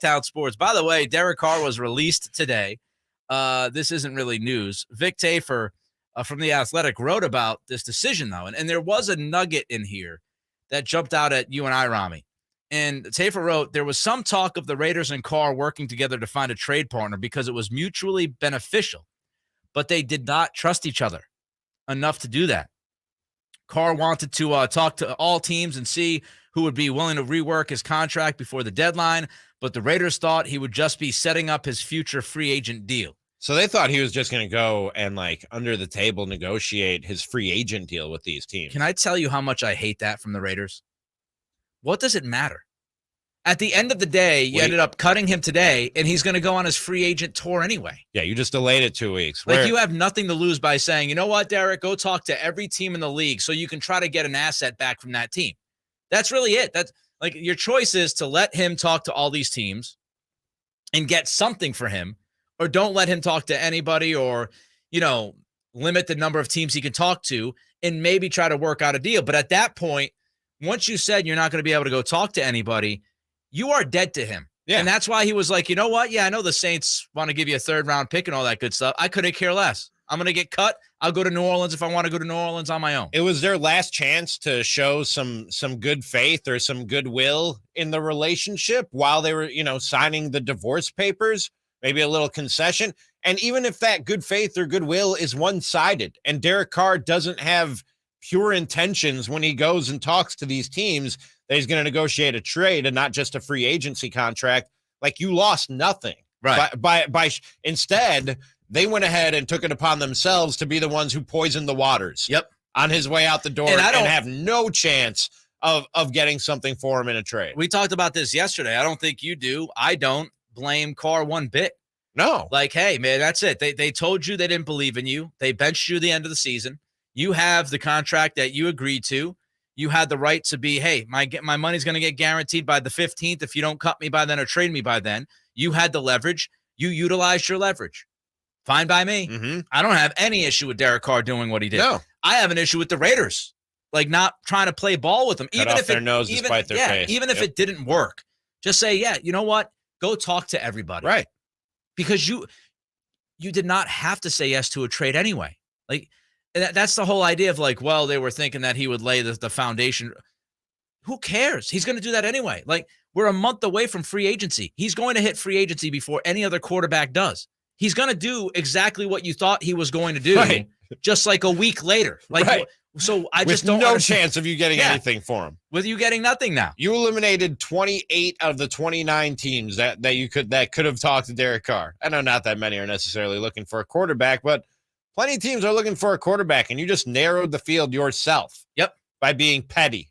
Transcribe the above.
Sactown Sports. By the way, Derek Carr was released today. This isn't really news. Vic Tafur from The Athletic wrote about this decision, though, and there was a nugget in here that jumped out at you and I, Rami. And Tafur wrote, there was some talk of the Raiders and Carr working together to find a trade partner because it was mutually beneficial, but they did not trust each other enough to do that. Carr wanted to talk to all teams and see who would be willing to rework his contract before the deadline, but the Raiders thought he would just be setting up his future free agent deal. So they thought he was just going to go and, like, under the table negotiate his free agent deal with these teams. Can I tell you how much I hate that from the Raiders? What does it matter? At the end of the day, you ended up cutting him today, and he's going to go on his free agent tour anyway. Yeah, you just delayed it 2 weeks. Like, you have nothing to lose by saying, you know what, Derek, go talk to every team in the league so you can try to get an asset back from that team. That's really it. That's like your choice is to let him talk to all these teams and get something for him, or don't let him talk to anybody, or, you know, limit the number of teams he can talk to and maybe try to work out a deal. But at that point, once you said you're not going to be able to go talk to anybody, you are dead to him. Yeah. And that's why he was like, you know what? Yeah, I know the Saints want to give you a third-round pick and all that good stuff. I couldn't care less. I'm going to get cut. I'll go to New Orleans if I want to go to New Orleans on my own. It was their last chance to show some good faith or some goodwill in the relationship while they were, you know, signing the divorce papers, maybe a little concession. And even if that good faith or goodwill is one-sided and Derek Carr doesn't have pure intentions when he goes and talks to these teams that he's going to negotiate a trade and not just a free agency contract, like, you lost nothing. Right. Instead, they went ahead and took it upon themselves to be the ones who poisoned the waters. Yep. On his way out the door and have no chance of getting something for him in a trade. We talked about this yesterday. I don't think you do. I don't blame Carr one bit. No. Like, hey, man, that's it. They told you they didn't believe in you. They benched you at the end of the season. You have the contract that you agreed to. You had the right to be, hey, my money's going to get guaranteed by the 15th if you don't cut me by then or trade me by then. You had the leverage. You utilized your leverage. Fine by me. Mm-hmm. I don't have any issue with Derek Carr doing what he did. No. I have an issue with the Raiders, like, not trying to play ball with them. Cut off their nose to spite their face. Even if it didn't work, just say, yeah, you know what? Go talk to everybody. Right. Because you did not have to say yes to a trade anyway. Like, that's the whole idea of, like, well, they were thinking that he would lay the foundation. Who cares? He's going to do that anyway. Like, we're a month away from free agency. He's going to hit free agency before any other quarterback does. He's going to do exactly what you thought he was going to do, right, just like a week later. Like, right. So I just don't no chance of you getting anything for him. With you getting nothing now. You eliminated 28 of the 29 teams that could have talked to Derek Carr. I know not that many are necessarily looking for a quarterback, but plenty of teams are looking for a quarterback, and you just narrowed the field yourself. Yep. By being petty